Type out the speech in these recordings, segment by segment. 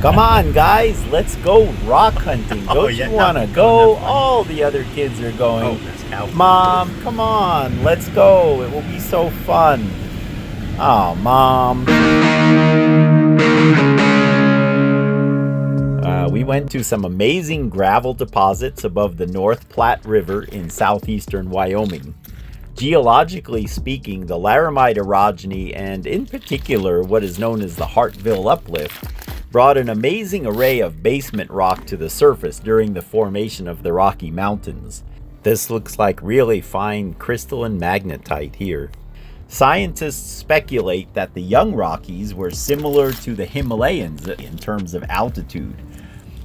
Come on, guys, let's go rock hunting. Don't you want to go? All the other kids are going. Mom, come on, let's go. It will be so fun. Oh, Mom. We went to some amazing gravel deposits above the North Platte River in southeastern Wyoming. Geologically speaking, the laramide orogeny, and in particular what is known as the Hartville Uplift, brought an amazing array of basement rock to the surface during the formation of the Rocky Mountains. This looks like really fine crystalline magnetite here. Scientists speculate that the young Rockies were similar to the Himalayas in terms of altitude.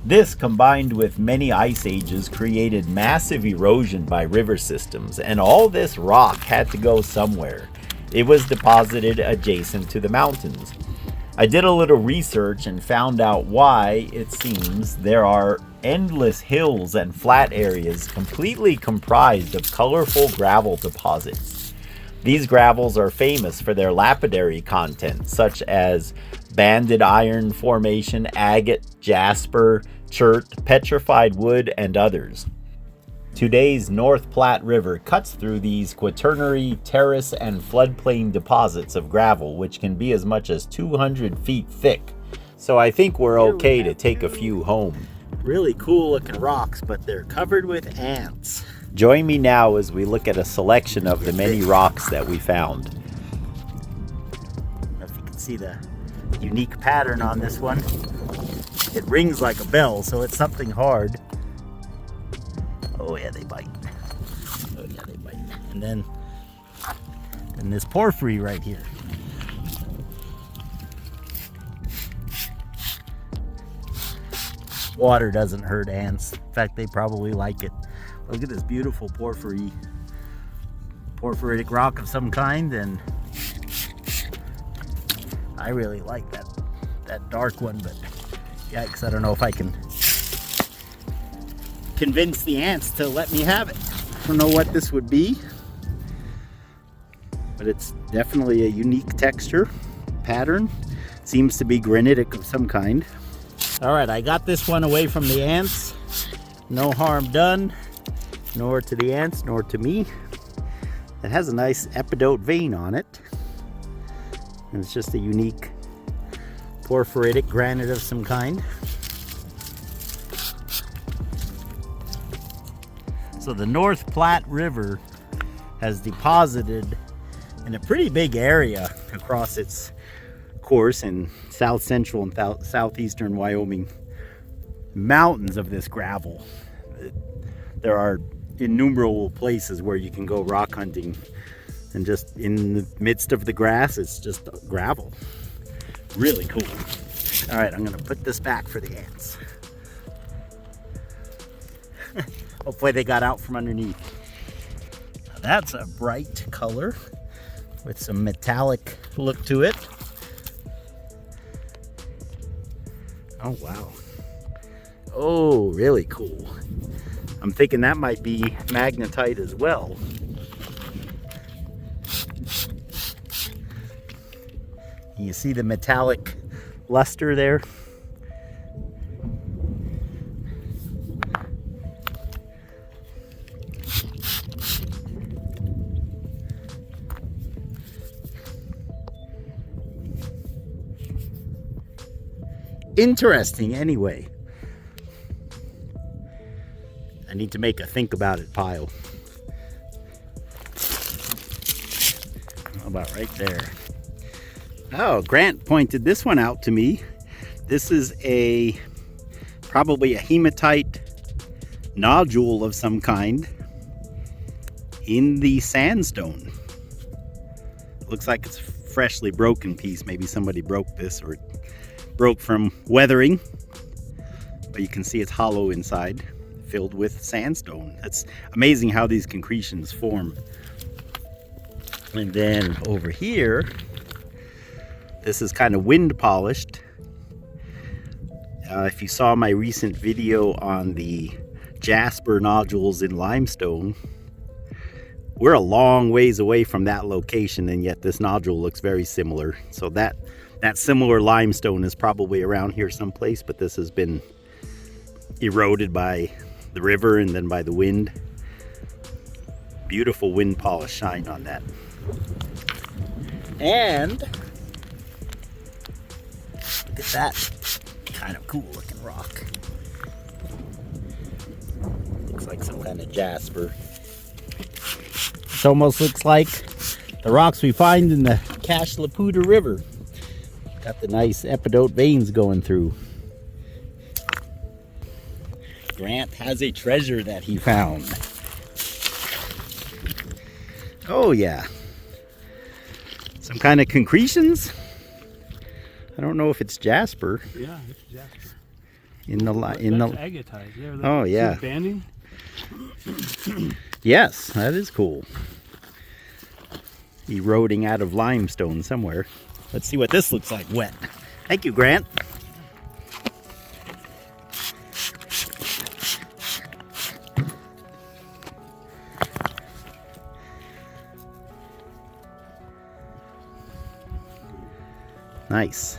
This, combined with many ice ages, created massive erosion by river systems, and all this rock had to go somewhere. It was deposited adjacent to the mountains. I did a little research and found out why, it seems, there are endless hills and flat areas completely comprised of colorful gravel deposits. These gravels are famous for their lapidary content, such as banded iron formation, agate, jasper, chert, petrified wood, and others. Today's North Platte River cuts through these quaternary, terrace, and floodplain deposits of gravel, which can be as much as 200 feet thick. So I think we're okay to take a few home. Really cool looking rocks, but they're covered with ants. Join me now as we look at a selection of the many rocks that we found. I don't know if you can see the unique pattern on this one. It rings like a bell, so it's something hard. Oh yeah, they bite. Oh yeah, they bite. And then this porphyry right here. Water doesn't hurt ants. In fact, they probably like it. Look at this beautiful porphyritic rock of some kind, and I really like that dark one, but yikes, I don't know if I can convince the ants to let me have it. I don't know what this would be, but it's definitely a unique texture, pattern. Seems to be granitic of some kind. All right, I got this one away from the ants. No harm done, nor to the ants, nor to me. It has a nice epidote vein on it. And it's just a unique porphyritic granite of some kind. So the North Platte River has deposited in a pretty big area across its course in south central and southeastern Wyoming. Mountains of this gravel. There are innumerable places where you can go rock hunting, and just in the midst of the grass, it's just gravel. Really cool. All right, I'm gonna put this back for the ants. Hopefully they got out from underneath. Now that's a bright color with some metallic look to it. Oh, wow. Oh, really cool. I'm thinking that might be magnetite as well. You see the metallic luster there? Interesting, anyway. I need to make a think about it pile. How about right there? Oh, Grant pointed this one out to me. This is probably a hematite nodule of some kind in the sandstone. Looks like it's a freshly broken piece. Maybe somebody broke this, or it broke from weathering. But you can see it's hollow inside, filled with sandstone. That's amazing how these concretions form. And then over here, this is kind of wind polished. If you saw my recent video on the jasper nodules in limestone, we're a long ways away from that location, and yet this nodule looks very similar. So that That similar limestone is probably around here someplace, but this has been eroded by the river and then by the wind. Beautiful wind polish shine on that. And look at that kind of cool looking rock. Looks like some kind of jasper. It almost looks like the rocks we find in the Laputa River. Got the nice epidote veins going through. Grant has a treasure that he found. Oh yeah. Some kind of concretions. I don't know if it's jasper. Yeah, it's jasper. That's Agatite. Yeah, oh yeah. Banding. Yes, that is cool. Eroding out of limestone somewhere. Let's see what this looks like wet. Thank you, Grant. Nice.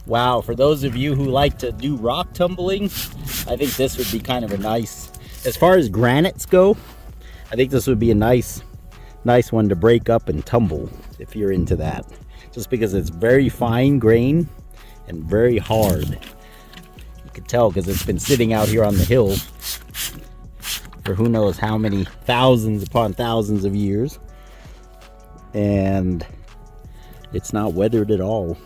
Wow, for those of you who like to do rock tumbling, I think this would be kind of a nice, as far as granites go, I think this would be a nice one to break up and tumble if you're into that. Just because it's very fine grain and very hard. You can tell because it's been sitting out here on the hill for who knows how many thousands upon thousands of years. And it's not weathered at all.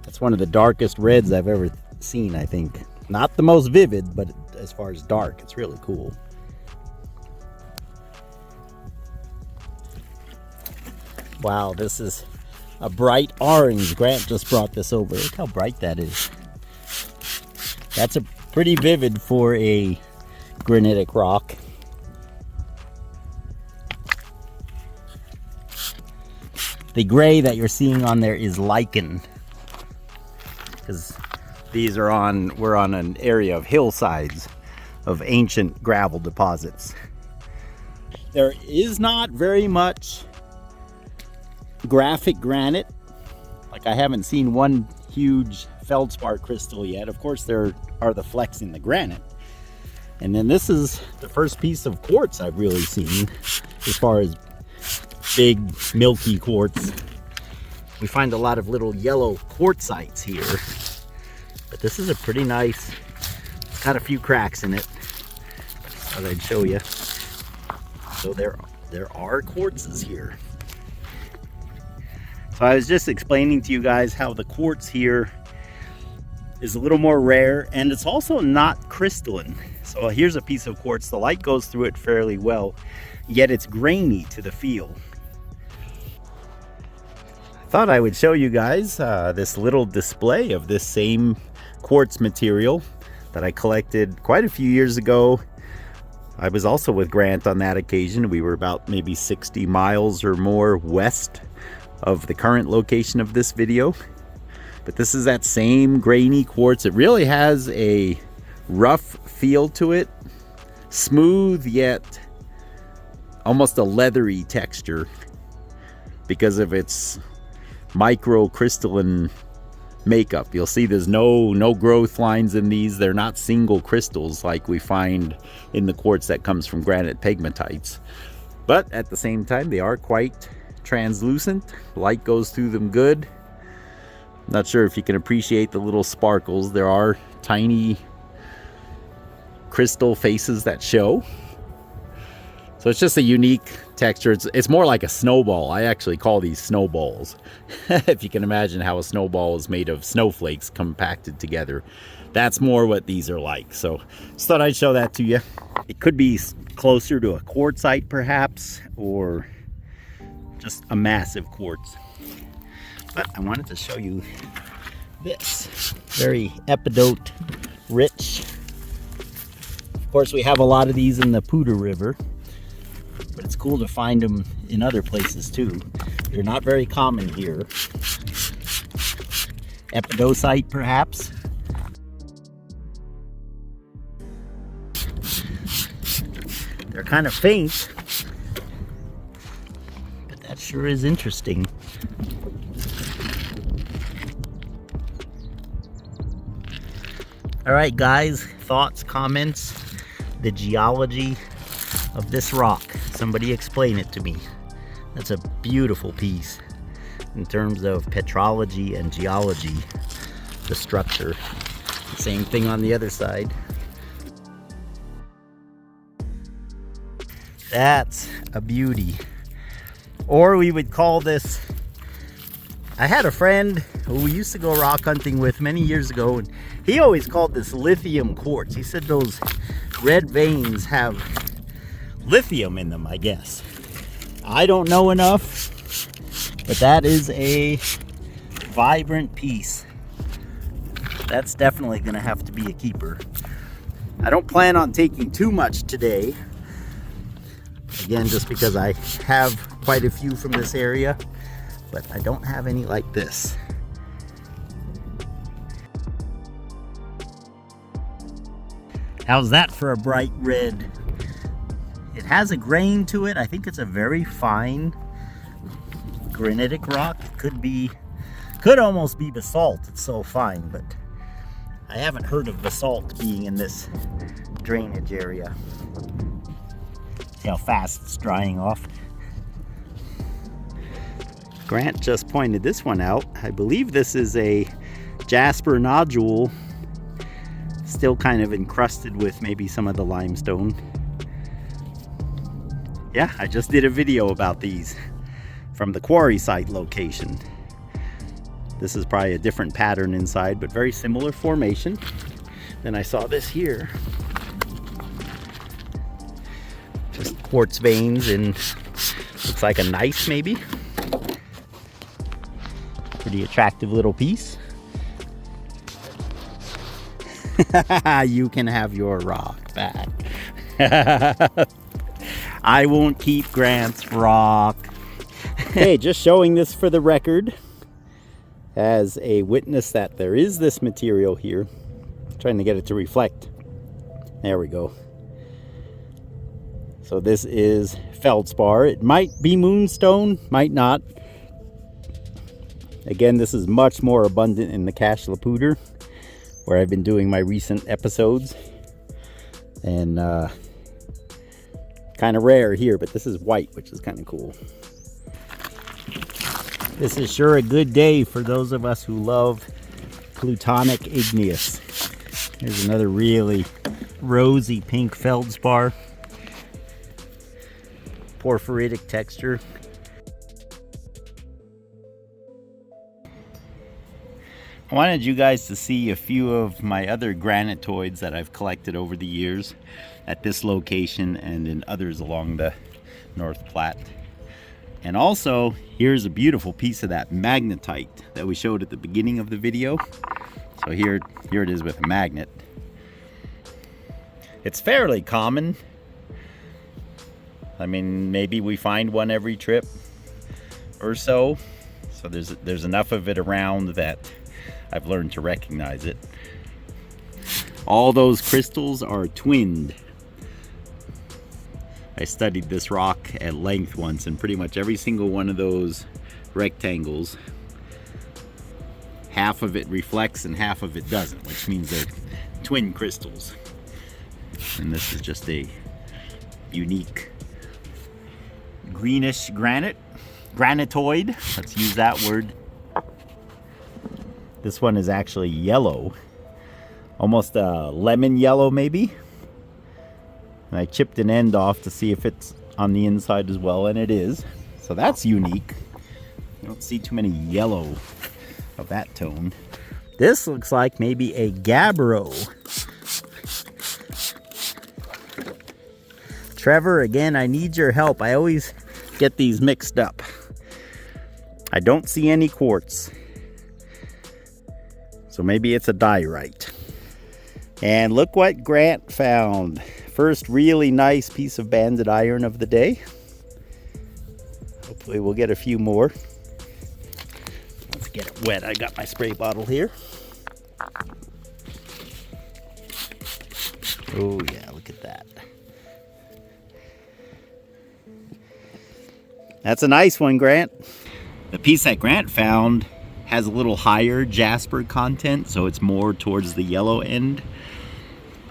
That's one of the darkest reds I've ever seen, I think. Not the most vivid, but as far as dark, it's really cool. Wow, this is a bright orange. Grant just brought this over. Look how bright that is. That's a pretty vivid for a granitic rock. The gray that you're seeing on there is lichen, because these are we're on an area of hillsides of ancient gravel deposits. There is not very much graphic granite. Like, I haven't seen one huge feldspar crystal yet. Of course, there are the flecks in the granite. And then this is the first piece of quartz I've really seen, as far as big milky quartz. We find a lot of little yellow quartzites here, but this is a pretty nice, it's got a few cracks in it, as I'd show you. So there are quartzes here. So I was just explaining to you guys how the quartz here is a little more rare, and it's also not crystalline. So here's a piece of quartz. The light goes through it fairly well, yet it's grainy to the feel. I thought I would show you guys this little display of this same quartz material that I collected quite a few years ago. I was also with Grant on that occasion. We were about maybe 60 miles or more west of the current location of this video. But this is that same grainy quartz. It really has a rough feel to it. Smooth, yet almost a leathery texture because of its microcrystalline makeup. You'll see there's no growth lines in these. They're not single crystals like we find in the quartz that comes from granite pegmatites. But at the same time, they are quite translucent. Light goes through them good. Not sure if you can appreciate the little sparkles. There are tiny crystal faces that show. So it's just a unique texture. It's more like a snowball. I actually call these snowballs. If you can imagine how a snowball is made of snowflakes compacted together. That's more what these are like. So just thought I'd show that to you. It could be closer to a quartzite perhaps, or just a massive quartz. But I wanted to show you this. Very epidote rich. Of course, we have a lot of these in the Laputa River, but it's cool to find them in other places too. They're not very common here. Epidocite perhaps. They're kind of faint, but that sure is interesting. All right, guys, thoughts, comments, the geology of this rock. Somebody explain it to me. That's a beautiful piece in terms of petrology and geology, the structure. Same thing on the other side. That's a beauty. Or we would call this, I had a friend who we used to go rock hunting with many years ago, and he always called this lithium quartz. He said those red veins have lithium in them, I guess. I don't know enough, but that is a vibrant piece. That's definitely going to have to be a keeper. I don't plan on taking too much today. Again, just because I have quite a few from this area, but I don't have any like this. How's that for a bright red? It has a grain to it. I think it's a very fine granitic rock. Could almost be basalt. It's so fine, but I haven't heard of basalt being in this drainage area. See how fast it's drying off. Grant just pointed this one out. I believe this is a jasper nodule, still kind of encrusted with maybe some of the limestone. Yeah, I just did a video about these from the quarry site location. This is probably a different pattern inside, but very similar formation. Then I saw this here. Just quartz veins and looks like a gneiss maybe. Pretty attractive little piece. You can have your rock back. I won't keep Grant's rock. Hey, just showing this for the record as a witness that there is this material here. Trying to get it to reflect. There we go. So this is feldspar. It might be moonstone, might not. Again, this is much more abundant in the cache lapidary, where I've been doing my recent episodes. And kind of rare here, but this is white, which is kind of cool. This is sure a good day for those of us who love plutonic igneous. Here's another really rosy pink feldspar. Porphyritic texture. I wanted you guys to see a few of my other granitoids that I've collected over the years at this location and in others along the North Platte. And also, here's a beautiful piece of that magnetite that we showed at the beginning of the video. So here it is with a magnet. It's fairly common. I mean, maybe we find one every trip or so. So there's enough of it around that I've learned to recognize it. All those crystals are twinned. I studied this rock at length once, and pretty much every single one of those rectangles, half of it reflects and half of it doesn't, which means they're twin crystals. And this is just a unique greenish granitoid. Let's use that word. This one is actually yellow, almost a lemon yellow maybe. And I chipped an end off to see if it's on the inside as well, and it is. So that's unique. You don't see too many yellow of that tone. This looks like maybe a gabbro. Trevor, again, I need your help. I always get these mixed up. I don't see any quartz. So maybe it's a diorite. And look what Grant found. First really nice piece of banded iron of the day. Hopefully we'll get a few more. Let's get it wet. I got my spray bottle here. Oh yeah, look at that. That's a nice one, Grant. The piece that Grant found has a little higher jasper content, so it's more towards the yellow end.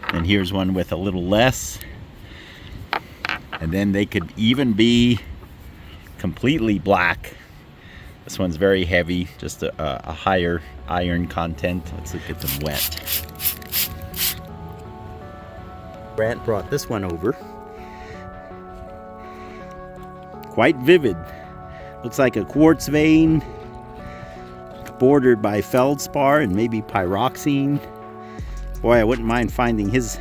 And here's one with a little less. And then they could even be completely black. This one's very heavy, just a higher iron content. Let's look at them wet. Grant brought this one over. Quite vivid. Looks like a quartz vein bordered by feldspar and maybe pyroxene. Boy, I wouldn't mind finding his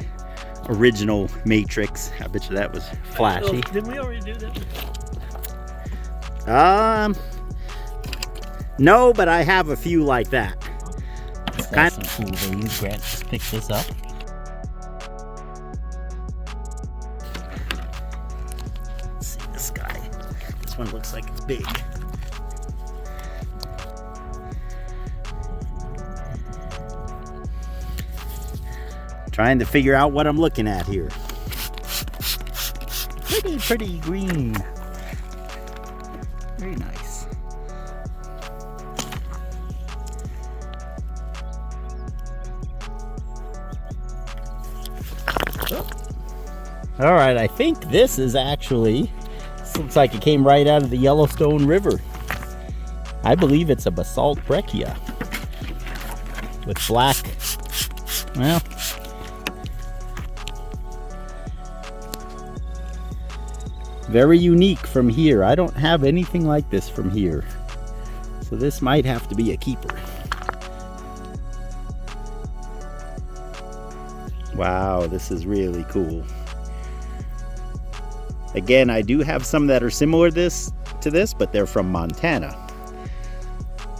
original matrix. I bet you that was flashy. Did we already do that? No, but I have a few like that. That's some cool veins. Grant just picked this up. Let's see this guy. This one looks like it's big. Trying to figure out what I'm looking at here. Pretty green. Very nice. All right, I think this is actually, this looks like it came right out of the Yellowstone River. I believe it's a basalt breccia with black, well, very unique from here. I don't have anything like this from here. So this might have to be a keeper. Wow, this is really cool. Again, I do have some that are similar to this, but they're from Montana.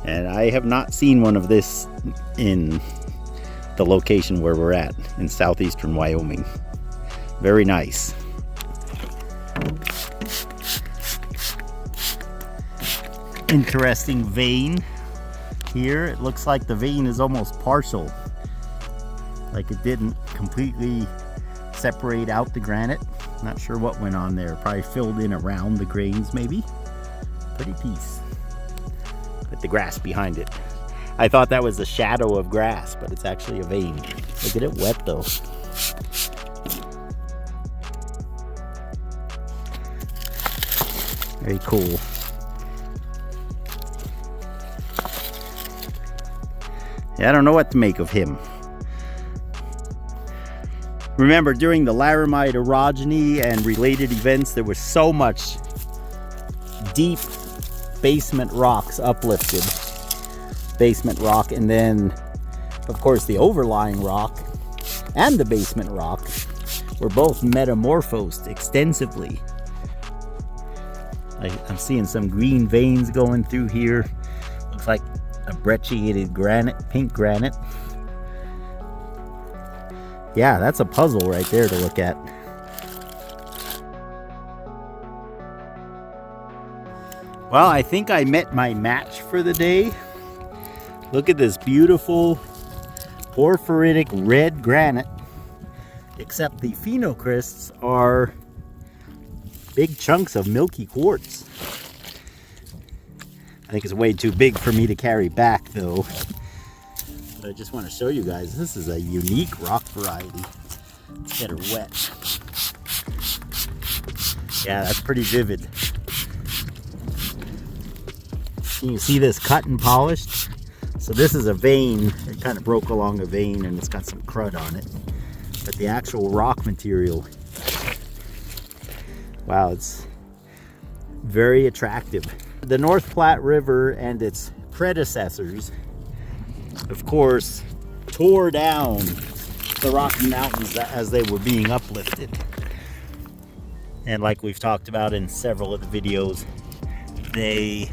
And I have not seen one of this in the location where we're at, in southeastern Wyoming. Very nice. Interesting vein here. It looks like the vein is almost partial, like it didn't completely separate out the granite. Not sure what went on there. Probably filled in around the grains maybe. Pretty piece with the grass behind it. I thought that was a shadow of grass, but it's actually a vein. Look at it wet though. Very cool. Yeah, I don't know what to make of him. Remember, during the laramide orogeny and related events, there was so much deep basement rocks uplifted. Basement rock, and then, of course, the overlying rock and the basement rock were both metamorphosed extensively. I'm seeing some green veins going through here. Looks like a brecciated granite, pink granite. Yeah, that's a puzzle right there to look at. Well, I think I met my match for the day. Look at this beautiful porphyritic red granite, except the phenocrysts are big chunks of milky quartz. I think it's way too big for me to carry back though. But I just want to show you guys, this is a unique rock variety. Let's get her wet. Yeah, that's pretty vivid. Can you see this cut and polished? So this is a vein. It kind of broke along a vein and it's got some crud on it. But the actual rock material, wow, it's very attractive. The North Platte River and its predecessors, of course, tore down the Rocky Mountains as they were being uplifted. And like we've talked about in several of the videos, they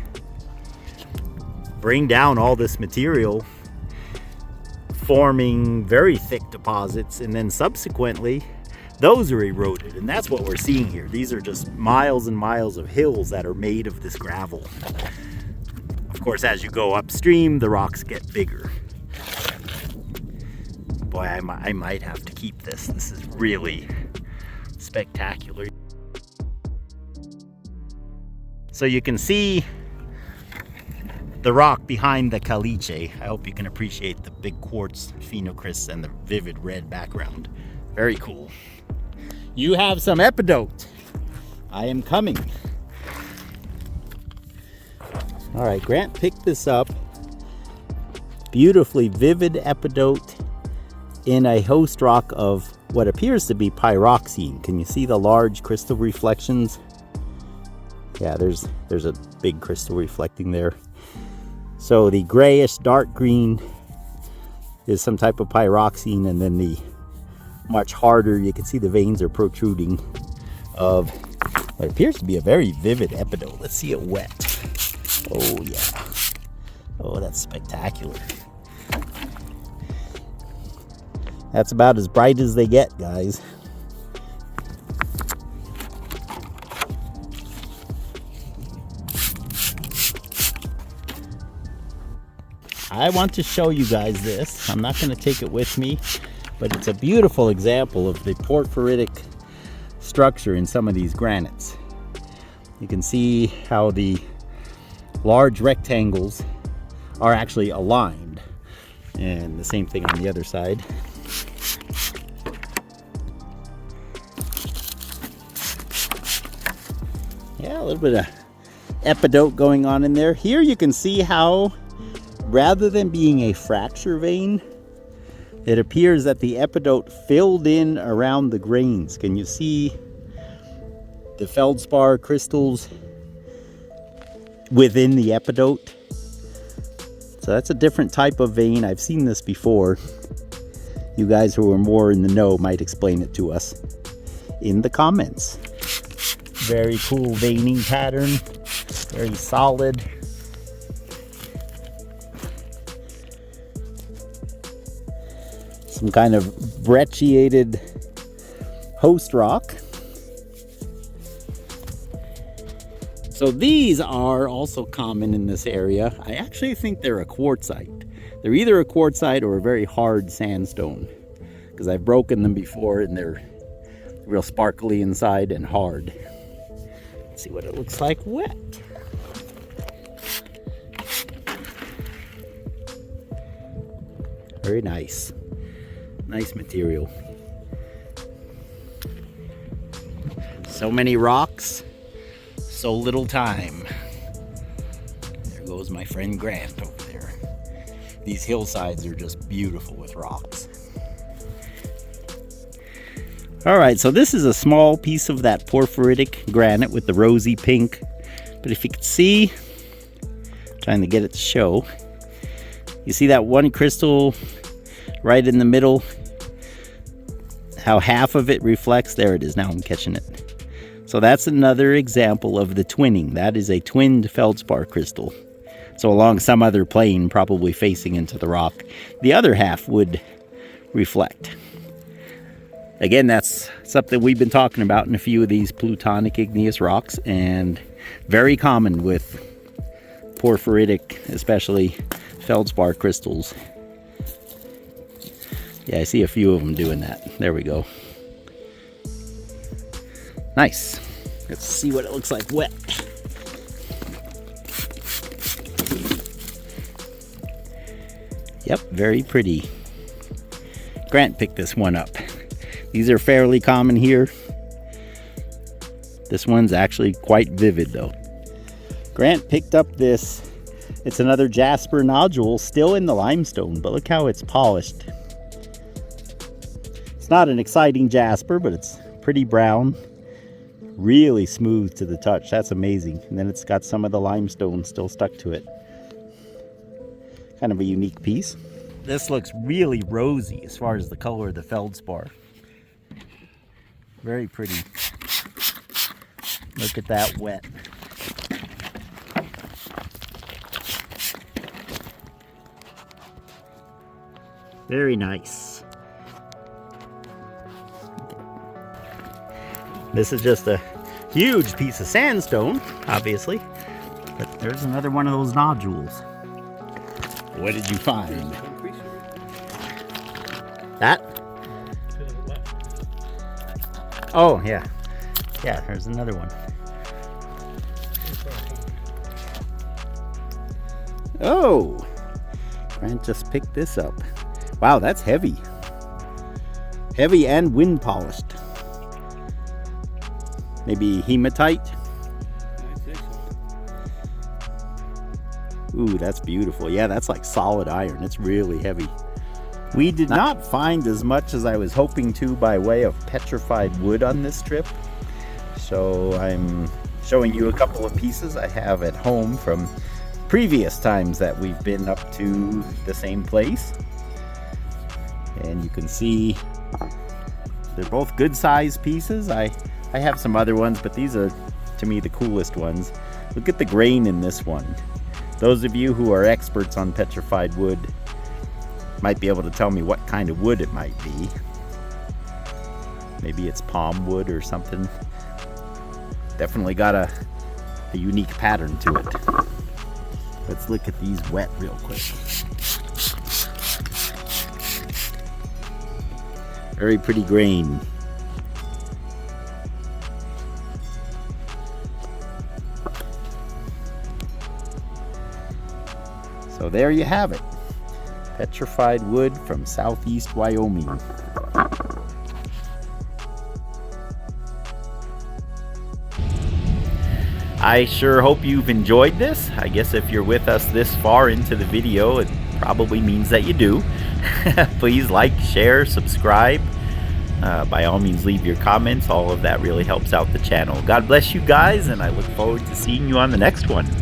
bring down all this material, forming very thick deposits, and then subsequently those are eroded, and that's what we're seeing here. These are just miles and miles of hills that are made of this gravel. Of course, as you go upstream, the rocks get bigger. Boy, I might have to keep this. This is really spectacular. So you can see the rock behind the caliche. I hope you can appreciate the big quartz phenocrysts and the vivid red background. Very cool. You have some epidote. I am coming. All right, Grant picked this up. Beautifully vivid epidote in a host rock of what appears to be pyroxene. Can you see the large crystal reflections? Yeah, there's a big crystal reflecting there. So the grayish dark green is some type of pyroxene, and then the much harder, you can see the veins are protruding, of what appears to be a very vivid epidote. Let's see it wet. Oh yeah. Oh, that's spectacular. That's about as bright as they get, guys. I want to show you guys this. I'm not going to take it with me, but it's a beautiful example of the porphyritic structure in some of these granites. You can see how the large rectangles are actually aligned, and the same thing on the other side. Yeah, a little bit of epidote going on in there. Here you can see how, rather than being a fracture vein, it appears that the epidote filled in around the grains. Can you see the feldspar crystals within the epidote? So that's a different type of vein. I've seen this before. You guys who are more in the know might explain it to us in the comments. Very cool veining pattern, very solid. Some kind of brecciated host rock. So these are also common in this area. I actually think they're a quartzite. They're either a quartzite or a very hard sandstone, because I've broken them before and they're real sparkly inside and hard. Let's see what it looks like wet. Very nice. Nice material. So many rocks, so little time. There goes my friend Grant over there. These hillsides are just beautiful with rocks. All right, so this is a small piece of that porphyritic granite with the rosy pink. But if you can see, trying to get it to show, you see that one crystal right in the middle? How half of it reflects? There it is, now I'm catching it. So that's another example of the twinning. That is a twinned feldspar crystal. So along some other plane, probably facing into the rock, the other half would reflect. Again, that's something we've been talking about in a few of these plutonic igneous rocks, and very common with porphyritic, especially feldspar crystals. Yeah, I see a few of them doing that. There we go. Nice. Let's see what it looks like wet. Yep, very pretty. Grant picked this one up. These are fairly common here. This one's actually quite vivid though. Grant picked up this. It's another jasper nodule, still in the limestone, but look how it's polished. It's not an exciting jasper, but it's pretty brown. Really smooth to the touch. That's amazing. And then it's got some of the limestone still stuck to it. Kind of a unique piece. This looks really rosy as far as the color of the feldspar. Very pretty. Look at that wet. Very nice. This is just a huge piece of sandstone, obviously. But there's another one of those nodules. What did you find? That? Oh, yeah. Yeah, there's another one. Oh, Grant just picked this up. Wow, that's heavy. Heavy and wind polished. Maybe hematite? I'd say so. Ooh, that's beautiful. Yeah, that's like solid iron. It's really heavy. We did not find as much as I was hoping to by way of petrified wood on this trip. So I'm showing you a couple of pieces I have at home from previous times that we've been up to the same place. And you can see they're both good sized pieces. I have some other ones, but these are to me the coolest ones. Look at the grain in this one. Those of you who are experts on petrified wood might be able to tell me what kind of wood it might be. Maybe it's palm wood or something. Definitely got a unique pattern to it. Let's look at these wet real quick. Very pretty grain. So there you have it. Petrified wood from southeast Wyoming. I sure hope you've enjoyed this. I guess if you're with us this far into the video, it probably means that you do. Please like, share, subscribe. By all means, leave your comments. All of that really helps out the channel. God bless you guys, and I look forward to seeing you on the next one.